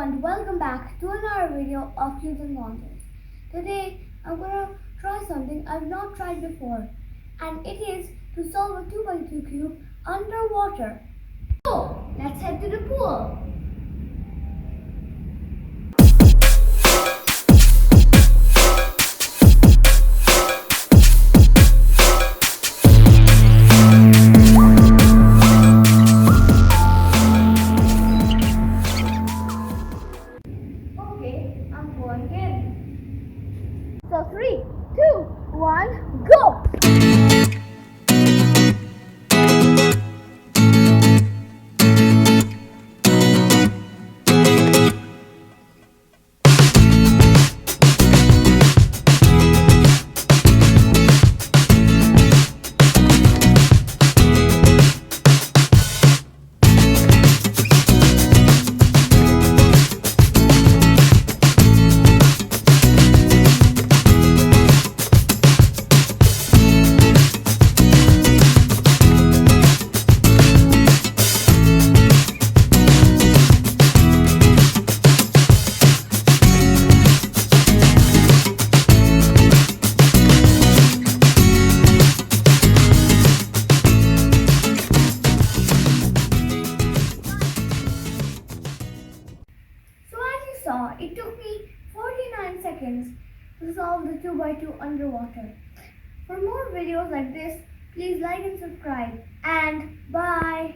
everyone, welcome back to another video of Cubes and Monsters. Today I'm gonna try something I've not tried before, and it is to solve a 2x2 cube underwater. So let's head to the pool. Okay, I'm going in. So 3, 2, 1, go! It took me 49 seconds to solve the 2x2 underwater. For more videos like this, please like and subscribe, and bye!